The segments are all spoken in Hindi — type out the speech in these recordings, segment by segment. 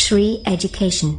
Shri Education.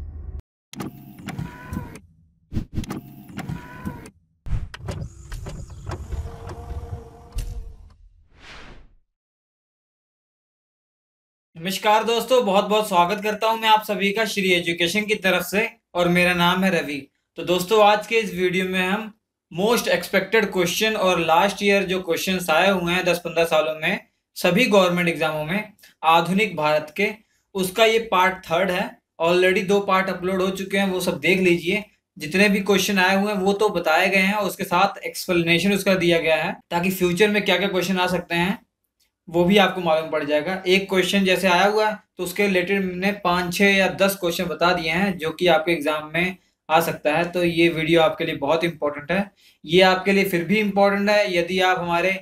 नमस्कार दोस्तों, बहुत बहुत स्वागत करता हूं मैं आप सभी का श्री एजुकेशन की तरफ से और मेरा नाम है रवि। तो दोस्तों, आज के इस वीडियो में हम मोस्ट एक्सपेक्टेड क्वेश्चन और लास्ट ईयर जो क्वेश्चंस आए हुए हैं 10-15 सालों में सभी गवर्नमेंट एग्जामों में आधुनिक भारत के, उसका ये पार्ट 3 है। ऑलरेडी 2 पार्ट अपलोड हो चुके हैं, वो सब देख लीजिए। जितने भी क्वेश्चन आए हुए हैं वो तो बताए गए हैं, उसके साथ एक्सप्लेनेशन उसका दिया गया है ताकि फ्यूचर में क्या क्या क्वेश्चन आ सकते हैं वो भी आपको मालूम पड़ जाएगा। एक क्वेश्चन जैसे आया हुआ है तो उसके रिलेटेड मैंने 5-6 या 10 क्वेश्चन बता दिए हैं जो कि आपके एग्जाम में आ सकता है। तो ये वीडियो आपके लिए बहुत इंपॉर्टेंट है। ये आपके लिए फिर भी इंपॉर्टेंट है यदि आप हमारे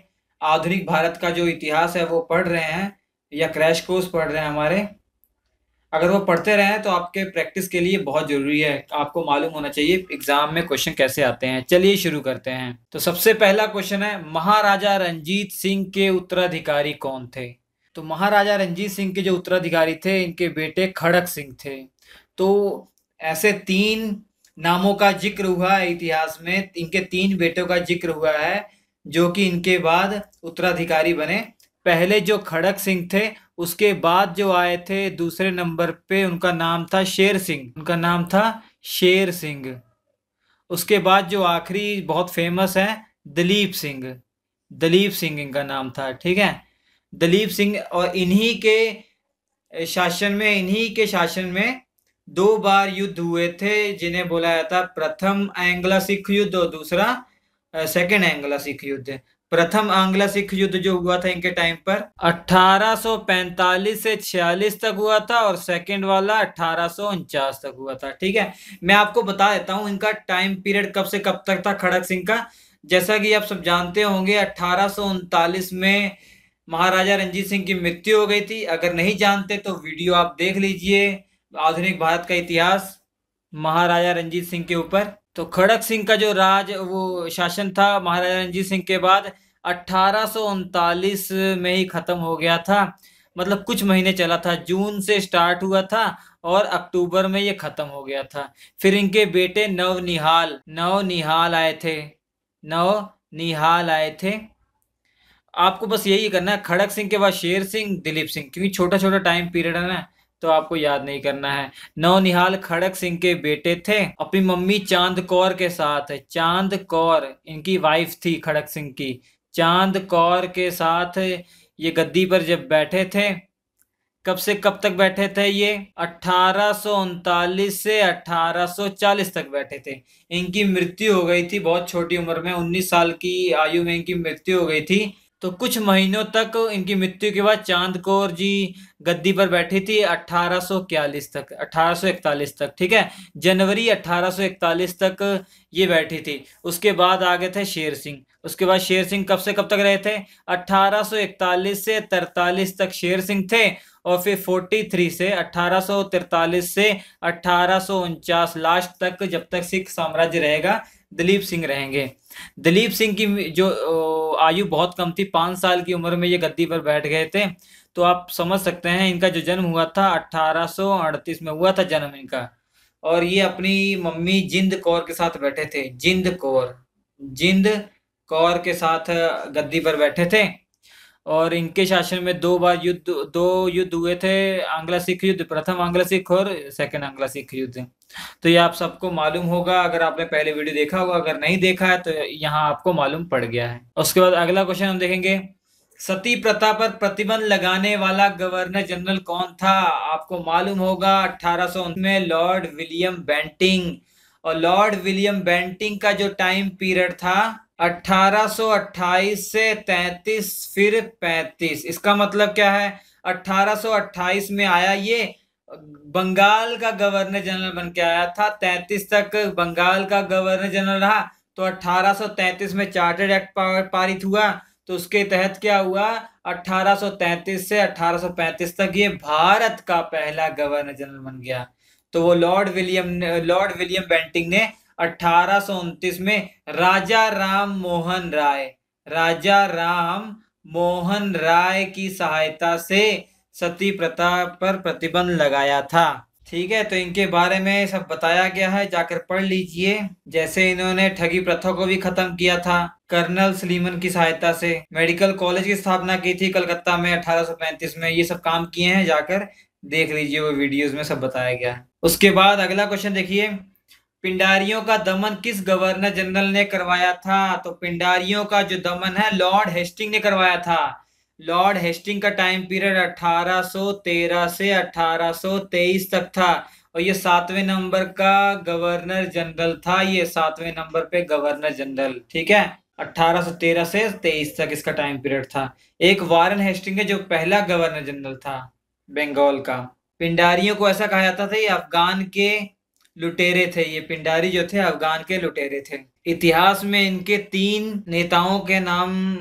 आधुनिक भारत का जो इतिहास है वो पढ़ रहे हैं या क्रैश कोर्स पढ़ रहे हैं हमारे। अगर वो पढ़ते रहें तो आपके प्रैक्टिस के लिए बहुत जरूरी है। आपको मालूम होना चाहिए एग्जाम में क्वेश्चन कैसे आते हैं। चलिए शुरू करते हैं। तो सबसे पहला क्वेश्चन है, महाराजा रंजीत सिंह के उत्तराधिकारी कौन थे? तो महाराजा रंजीत सिंह के जो उत्तराधिकारी थे, इनके बेटे खड़क सिंह थे। तो ऐसे 3 नामों का जिक्र हुआ है इतिहास में, इनके 3 बेटों का जिक्र हुआ है जो कि इनके बाद उत्तराधिकारी बने। पहले जो खड़क सिंह थे, उसके बाद जो आए थे दूसरे नंबर पे, उनका नाम था शेर सिंह। उनका नाम था शेर सिंह। उसके बाद जो आखिरी बहुत फेमस है, दलीप सिंह। दलीप सिंह इनका नाम था, ठीक है, दलीप सिंह। और इन्हीं के शासन में 2 बार युद्ध हुए थे जिन्हें बोला जाता प्रथम एंग्लो सिख युद्ध और दूसरा सेकेंड एंग्लो सिख युद्ध। प्रथम आंग्ला सिख युद्ध जो हुआ था इनके टाइम पर 1845 से 46 तक हुआ था और सेकेंड वाला 1849 तक हुआ था, ठीक है। मैं आपको बता देता हूं इनका टाइम पीरियड कब से कब तक था खड़क सिंह का। जैसा कि आप सब जानते होंगे 1839 में महाराजा रंजीत सिंह की मृत्यु हो गई थी। अगर नहीं जानते तो वीडियो आप देख लीजिए, आधुनिक भारत का इतिहास महाराजा रंजीत सिंह के ऊपर। तो खड़क सिंह का जो वो शासन था महाराजा रंजीत सिंह के बाद 1839 में ही खत्म हो गया था। मतलब कुछ महीने चला था, जून से स्टार्ट हुआ था और अक्टूबर में ये खत्म हो गया था। फिर इनके बेटे नवनिहाल आए थे। आपको बस यही करना है, खड़क सिंह के बाद शेर सिंह, दिलीप सिंह, क्योंकि छोटा छोटा टाइम पीरियड है ना, तो आपको याद नहीं करना है। नवनिहाल खड़क सिंह के बेटे थे, अपनी मम्मी चांद कौर के साथ। चांद कौर इनकी वाइफ थी खड़क सिंह की। चांद कौर के साथ ये गद्दी पर जब बैठे थे, कब से कब तक बैठे थे ये? 1839 से 1840 तक बैठे थे। इनकी मृत्यु हो गई थी बहुत छोटी उम्र में, 19 साल की आयु में इनकी मृत्यु हो गई थी। तो कुछ महीनों तक इनकी मृत्यु के बाद चांद कौर जी गद्दी पर बैठी थी 1841 तक, ठीक है। जनवरी 1841 तक ये बैठी थी। उसके बाद आगे थे शेर सिंह। उसके बाद शेर सिंह कब से कब तक रहे थे? 1841 से 43 तक शेर सिंह थे और फिर 1843 से 1849 लास्ट तक, जब तक सिख साम्राज्य रहेगा, दलीप सिंह रहेंगे। दलीप सिंह की जो आयु बहुत कम थी, 5 साल की उम्र में ये गद्दी पर बैठ गए थे। तो आप समझ सकते हैं इनका जो जन्म हुआ था 1838 में हुआ था जन्म इनका। और ये अपनी मम्मी जिंद कौर के साथ बैठे थे। जिंद कौर के साथ गद्दी पर बैठे थे। और इनके शासन में 2 युद्ध हुए थे, आंग्ला सिख युद्ध, प्रथम आंग्ला सिख और सेकंड आंग्ला सिख युद्ध। तो ये आप सबको मालूम होगा अगर आपने पहले वीडियो देखा होगा। अगर नहीं देखा है तो यहाँ आपको मालूम पड़ गया है। उसके बाद अगला क्वेश्चन हम देखेंगे, सती प्रथा पर प्रतिबंध लगाने वाला गवर्नर जनरल कौन था? आपको मालूम होगा 1819 में लॉर्ड विलियम बेंटिंग। और लॉर्ड विलियम बेंटिंग का जो टाइम पीरियड था 1828 से 33 फिर 35। इसका मतलब क्या है? 1828 में आया ये, बंगाल का गवर्नर जनरल बन के आया था। 33 तक बंगाल का गवर्नर जनरल रहा। तो 1833 में चार्टर्ड एक्ट पारित हुआ। तो उसके तहत क्या हुआ, 1833 से 1835 तक ये भारत का पहला गवर्नर जनरल बन गया। तो वो लॉर्ड विलियम बेंटिंग ने 1829 में राजा राम मोहन राय की सहायता से सती प्रथा पर प्रतिबंध लगाया था, ठीक है, तो इनके बारे में सब बताया गया है, जाकर पढ़ लीजिए। जैसे इन्होंने ठगी प्रथा को भी खत्म किया था कर्नल सलीमन की सहायता से, मेडिकल कॉलेज की स्थापना की थी कलकत्ता में 1835 में, ये सब काम किए हैं, जाकर देख लीजिए, वो वीडियोस में सब बताया गया है। उसके बाद अगला क्वेश्चन देखिए, पिंडारियों का दमन किस गवर्नर जनरल ने करवाया था? तो पिंडारियों का जो दमन है लॉर्ड हेस्टिंग ने करवाया था। लॉर्ड हेस्टिंग का टाइम पीरियड 1813 से 1823 तक था, और ये 7वें नंबर का गवर्नर जनरल था, ये 7वें नंबर पे गवर्नर जनरल। ठीक है, 1813 से 23 तक इसका टाइम पीरियड था। एक वारन हेस्टिंग है जो पहला गवर्नर जनरल था बंगाल का। पिंडारियों को ऐसा कहा जाता था ये अफगान के लुटेरे थे, ये पिंडारी जो थे अफगान के लुटेरे थे। इतिहास में इनके 3 नेताओं के नाम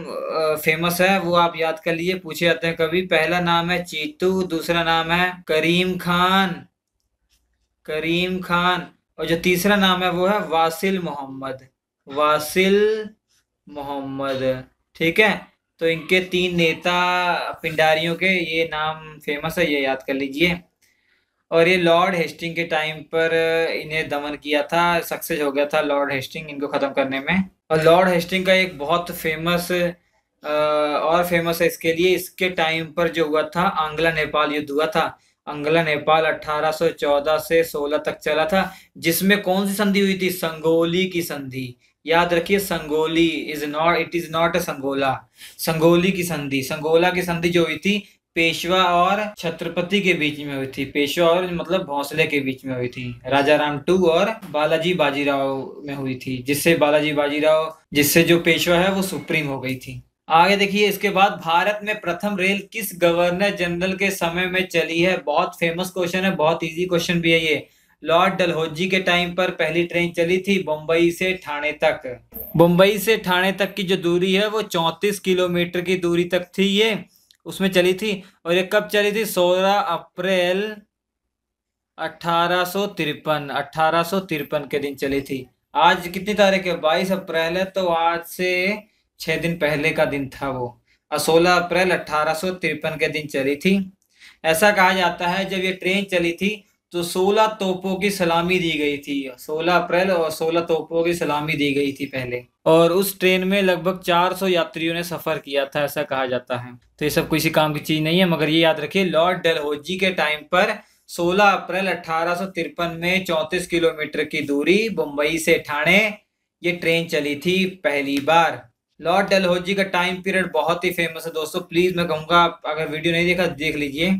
फेमस है, वो आप याद कर लिए, पूछे जाते हैं कभी। पहला नाम है चीतू, दूसरा नाम है करीम खान, करीम खान, और जो तीसरा नाम है वो है वासिल मोहम्मद, वासिल मोहम्मद। ठीक है, तो इनके 3 नेता पिंडारियों के ये नाम फेमस है, ये याद कर लीजिए। और ये लॉर्ड हेस्टिंग के टाइम पर इन्हें दमन किया था, सक्सेस हो गया था लॉर्ड हेस्टिंग इनको खत्म करने में। और लॉर्ड हेस्टिंग का एक बहुत फेमस और फेमस है इसके लिए, इसके टाइम पर जो हुआ था आंग्ला नेपाल युद्ध हुआ था। आंग्ला नेपाल 1814 से 16 तक चला था, जिसमें कौन सी संधि हुई थी? संगोली की संधि। याद रखिए, Sangolli it is not a Sangola, Sangolli की संधि। संगोला की संधि जो हुई थी पेशवा और छत्रपति के बीच में हुई थी, पेशवा और मतलब भोंसले के बीच में हुई थी, राजा राम 2 और बालाजी बाजीराव में हुई थी, जिससे जो पेशवा है वो सुप्रीम हो गई थी। आगे देखिए, इसके बाद भारत में प्रथम रेल किस गवर्नर जनरल के समय में चली है? बहुत फेमस क्वेश्चन है, बहुत इजी क्वेश्चन भी है ये। लॉर्ड डलहौजी के टाइम पर पहली ट्रेन चली थी बम्बई से ठाणे तक। बम्बई से ठाणे तक की जो दूरी है वो 34 किलोमीटर की दूरी तक थी, ये उसमें चली थी। और ये कब चली थी? 16 अप्रैल 1853 के दिन चली थी। आज कितनी तारीख है? 22 अप्रैल है, तो आज से 6 दिन पहले का दिन था वो। 16 अप्रैल 1853 के दिन चली थी। ऐसा कहा जाता है जब ये ट्रेन चली थी तो 16 तोपों की सलामी दी गई थी। 16 अप्रैल और 16 तोपों की सलामी दी गई थी पहले, और उस ट्रेन में लगभग 400 यात्रियों ने सफर किया था, ऐसा कहा जाता है। तो ये सब किसी काम की चीज नहीं है, मगर ये याद रखिए, लॉर्ड डलहौजी के टाइम पर 16 अप्रैल 1853 में 34 किलोमीटर की दूरी बम्बई से ठाणे ये ट्रेन चली थी पहली बार। लॉर्ड डलहौजी का टाइम पीरियड बहुत ही फेमस है दोस्तों, प्लीज मैं कहूंगा आप अगर वीडियो नहीं देखा देख लीजिए,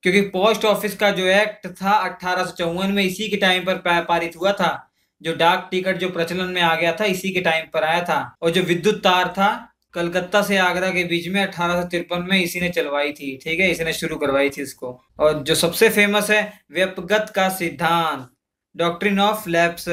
क्योंकि पोस्ट ऑफिस का जो एक्ट था 1854 में इसी के टाइम पर पारित हुआ था। जो डाक टिकट जो प्रचलन में आ गया था इसी के टाइम पर आया था। और जो विद्युत तार था कलकत्ता से आगरा के बीच में 1853 में इसी ने चलवाई थी। ठीक है, इसी ने शुरू करवाई थी इसको। और जो सबसे फेमस है व्यपगत का सिद्धांत, डॉक्ट्रिन ऑफ लैप्स,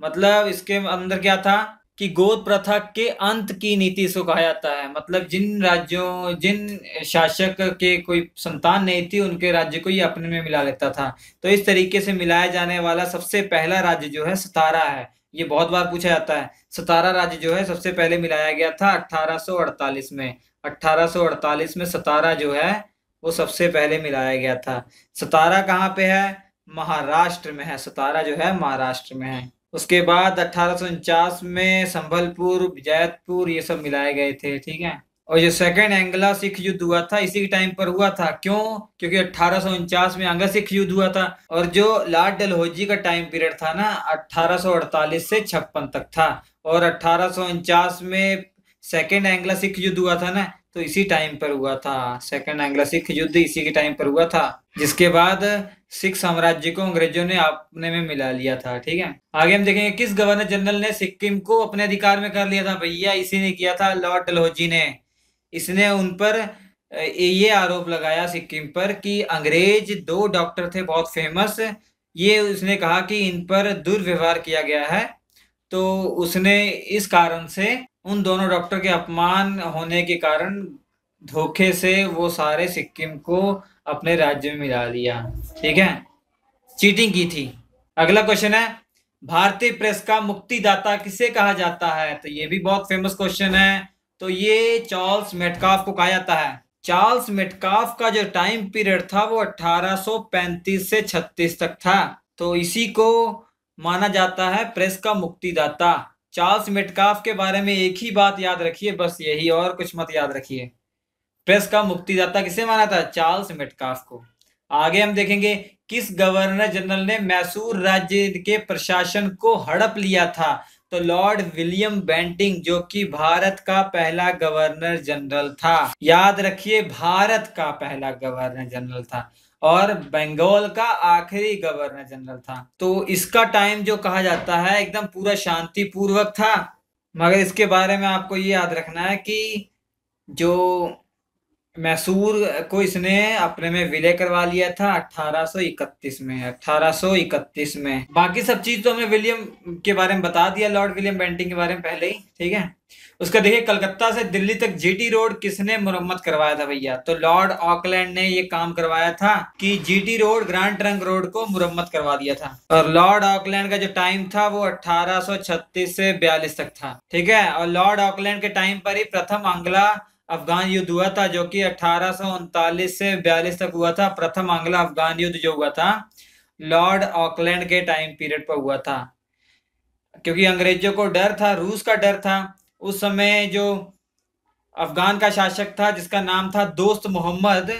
मतलब इसके अंदर क्या था कि गोद प्रथा के अंत की नीति इसको कहा जाता है। मतलब जिन शासक के कोई संतान नहीं थी उनके राज्य को ये अपने में मिला लेता था, तो इस तरीके से मिलाया जाने वाला सबसे पहला राज्य जो है सतारा है। ये बहुत बार पूछा जाता है, सतारा राज्य जो है सबसे पहले मिलाया गया था 1848 में। 1848 में सतारा जो है वो सबसे पहले मिलाया गया था। सतारा कहाँ पे है? महाराष्ट्र में है, सतारा जो है महाराष्ट्र में है। उसके बाद 1849 में संबलपुर, जैतपुर ये सब मिलाए गए थे। ठीक है, और जो सेकंड एंग्ला सिख युद्ध हुआ था इसी के टाइम पर हुआ था। क्यों? क्योंकि 1849 में एंग्ला सिख युद्ध हुआ था। और जो लॉर्ड डलहौजी का टाइम पीरियड था ना 1848 से 56 तक था, और 1849 में सेकंड एंग्ला सिख युद्ध हुआ था ना, तो इसी टाइम पर हुआ था। सेकंड एंग्ला सिख युद्ध इसी के टाइम पर हुआ था, जिसके बाद सिख साम्राज्य को अंग्रेजों ने अपने में मिला लिया था। ठीक है, आगे हम देखेंगे किस गवर्नर जनरल ने सिक्किम को अपने अधिकार में कर लिया था? भैया इसी ने किया था, लॉर्ड डलहौजी ने। इसने उन पर ये आरोप लगाया सिक्किम पर कि अंग्रेज 2 डॉक्टर थे बहुत फेमस, ये उसने कहा कि इन पर दुर्व्यवहार किया गया है। तो उसने इस कारण से उन दोनों डॉक्टर के अपमान होने के कारण धोखे से वो सारे सिक्किम को अपने राज्य में मिला लिया। ठीक है, चीटिंग की थी। अगला क्वेश्चन है, भारतीय प्रेस का मुक्तिदाता किसे कहा जाता है? तो ये भी बहुत फेमस क्वेश्चन है। तो ये चार्ल्स मेटकाफ को कहा जाता है। चार्ल्स मेटकाफ का जो टाइम पीरियड था वो 1835 से 36 तक था। तो इसी को माना जाता है प्रेस का मुक्तिदाता। चार्ल्स मेटकाफ के बारे में एक ही बात याद रखिए, बस यही, और कुछ मत याद रखिए। प्रेस का मुक्तिदाता किसे माना था? चार्ल्स मेटकाफ को। आगे हम देखेंगे किस गवर्नर जनरल ने मैसूर राज्य के प्रशासन को हड़प लिया था? तो लॉर्ड विलियम बेंटिंग, जो कि भारत का पहला गवर्नर जनरल था। याद रखिए, भारत का पहला गवर्नर जनरल था और बंगाल का आखिरी गवर्नर जनरल था। तो इसका टाइम जो कहा जाता है एकदम पूरा शांतिपूर्वक था। मगर इसके बारे में आपको ये याद रखना है कि जो मैसूर को इसने अपने में विलय करवा लिया था 1831 में। 1831 में। बाकी सब चीज तो हमने विलियम के बारे में बता दिया, लॉर्ड विलियम बेंटिंग के बारे में पहले ही, ठीक है। उसका देखिए, कलकत्ता से दिल्ली तक जीटी रोड किसने मुरम्मत करवाया था भैया? तो लॉर्ड ऑकलैंड ने ये काम करवाया था कि GT road, grand trunk road को मुरम्मत करवा दिया था। और लॉर्ड ऑकलैंड का जो टाइम था वो 1836 से 42 तक था, ठीक है। और लॉर्ड ऑकलैंड के टाइम पर ही प्रथम आंग्ला अफगान युद्ध हुआ था, जो कि 1839 से 42 तक हुआ था। प्रथम आंग्ला अफगान युद्ध जो हुआ था लॉर्ड ऑकलैंड के टाइम पीरियड पर हुआ था, क्योंकि अंग्रेजों को डर था, रूस का डर था। उस समय जो अफगान का शासक था जिसका नाम था दोस्त मोहम्मद,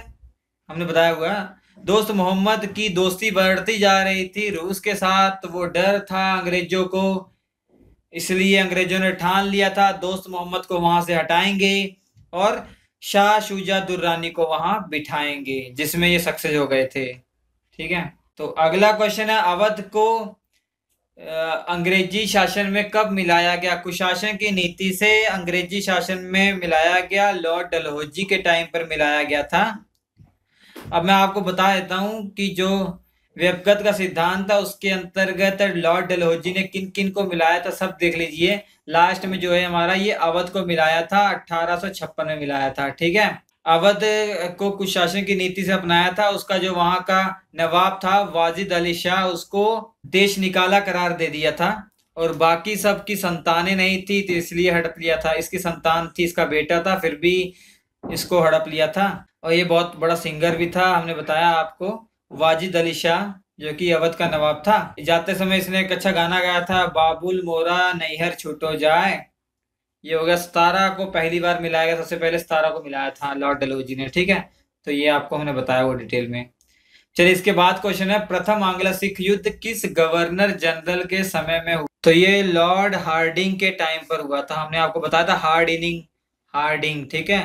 हमने बताया हुआ, दोस्त मोहम्मद की दोस्ती बढ़ती जा रही थी रूस के साथ। तो वो डर था अंग्रेजों को, इसलिए अंग्रेजों ने ठान लिया था दोस्त मोहम्मद को वहां से हटाएंगे और शाह शुजा दुर्रानी को वहां बिठाएंगे, जिसमें ये सक्सेस हो गए थे, ठीक है। तो अगला क्वेश्चन है, अवध को अंग्रेजी शासन में कब मिलाया गया? कुशासन की नीति से अंग्रेजी शासन में मिलाया गया, लॉर्ड डलहौजी के टाइम पर मिलाया गया था। अब मैं आपको बता देता हूं कि जो व्यपगत का सिद्धांत था उसके अंतर्गत लॉर्ड डलहौजी ने किन किन को मिलाया था, सब देख लीजिए। लास्ट में जो है हमारा ये अवध को मिलाया था, 1856 में मिलाया था, ठीक है। अवध को कुशासन की नीति से अपनाया था। उसका जो वहां का नवाब था वाजिद अली शाह, उसको देश निकाला करार दे दिया था। और बाकी सब की संतानें नहीं थी तो इसलिए हड़प लिया था। इसकी संतान थी, इसका बेटा था, फिर भी इसको हड़प लिया था। और ये बहुत बड़ा सिंगर भी था, हमने बताया आपको, वाजिद अली शाह, जो कि अवध का नवाब था। जाते समय इसने एक अच्छा गाना गाया था, बाबुल मोरा नैहर छूटो जाए। ये हो गया। 17 को पहली बार मिलाया गया, सबसे पहले 17 को मिलाया था लॉर्ड डलहौजी ने, ठीक है। तो ये आपको हमने बताया वो डिटेल में। चलिए, इसके बाद क्वेश्चन है, प्रथम आंग्ल सिख युद्ध किस गवर्नर जनरल के समय में हुआ? तो ये लॉर्ड हार्डिंग के टाइम पर हुआ था। हमने आपको बताया था हार्डिंग, ठीक है।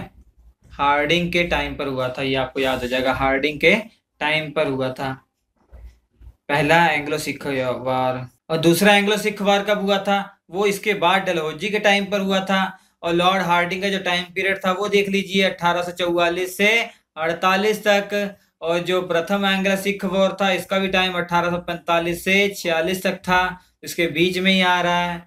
हार्डिंग के टाइम पर हुआ था, ये आपको याद हो जाएगा, हार्डिंग के टाइम पर हुआ था पहला एंग्लो सिख वार। और दूसरा एंग्लो सिख वार कब हुआ था? वो इसके बाद डलहौजी के टाइम पर हुआ था। और लॉर्ड हार्डिंग का जो टाइम पीरियड था वो देख लीजिए, 1844 से 48 तक। और जो प्रथम एंग्लो सिख वॉर था इसका भी टाइम 1845 से 46 तक था, इसके बीच में ही आ रहा है,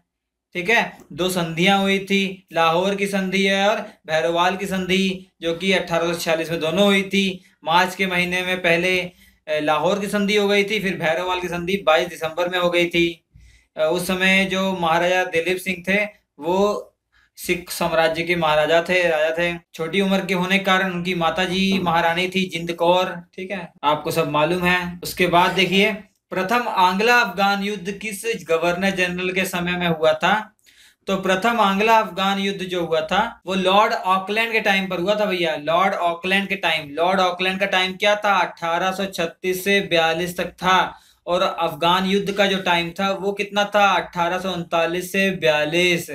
ठीक है। दो संधियां हुई थी, लाहौर की संधि और भैरववाल की संधि, जो कि 1846 में दोनों हुई थी। मार्च के महीने में पहले लाहौर की संधि हो गई थी, फिर भैरववाल की संधि 22 दिसंबर में हो गई थी। उस समय जो महाराजा दिलीप सिंह थे वो सिख साम्राज्य के महाराजा थे, राजा थे। छोटी उम्र के होने के कारण उनकी माताजी महारानी थी जिंद कौर, ठीक है, आपको सब मालूम है। उसके बाद देखिए, प्रथम आंग्ला अफगान युद्ध किस गवर्नर जनरल के समय में हुआ था? तो प्रथम आंग्ला अफगान युद्ध जो हुआ था वो लॉर्ड ऑकलैंड के टाइम पर हुआ था भैया, लॉर्ड ऑकलैंड के टाइम। लॉर्ड ऑकलैंड का टाइम क्या था? 1836 से 42 तक था। और अफगान युद्ध का जो टाइम था वो कितना था? 1839 से 42।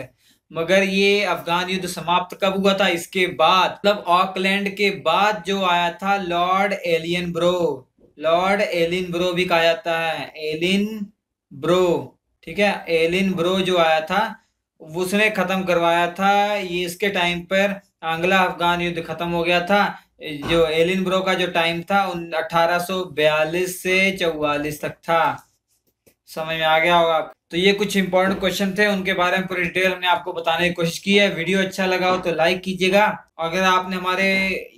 मगर ये अफगान युद्ध समाप्त कब हुआ था? इसके बाद, मतलब ऑकलैंड के बाद जो आया था lord alien bro. Lord alien bro भी कहा जाता है, एलिन ब्रो, ठीक है। एलिन ब्रो जो आया था उसने खत्म करवाया था ये। इसके टाइम पर आंग्ला अफगान युद्ध खत्म हो गया था। जो एलिन ब्रो का जो टाइम था 1842 से 44 तक था। समझ में आ गया होगा। तो ये कुछ इंपॉर्टेंट क्वेश्चन थे, उनके बारे में पूरी डिटेल हमने आपको बताने की कोशिश की है। वीडियो अच्छा लगा हो तो लाइक कीजिएगा। अगर आपने हमारे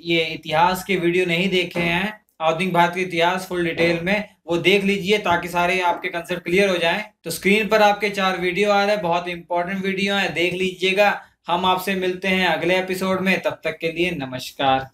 ये इतिहास के वीडियो नहीं देखे हैं, आधुनिक भारत के इतिहास फुल डिटेल में, वो देख लीजिए ताकि सारे आपके कंसेप्ट क्लियर हो जाएं। तो स्क्रीन पर आपके 4 वीडियो आ रहे हैं, बहुत इंपॉर्टेंट वीडियो है, देख लीजिएगा। हम आपसे मिलते हैं अगले एपिसोड में, तब तक के लिए नमस्कार।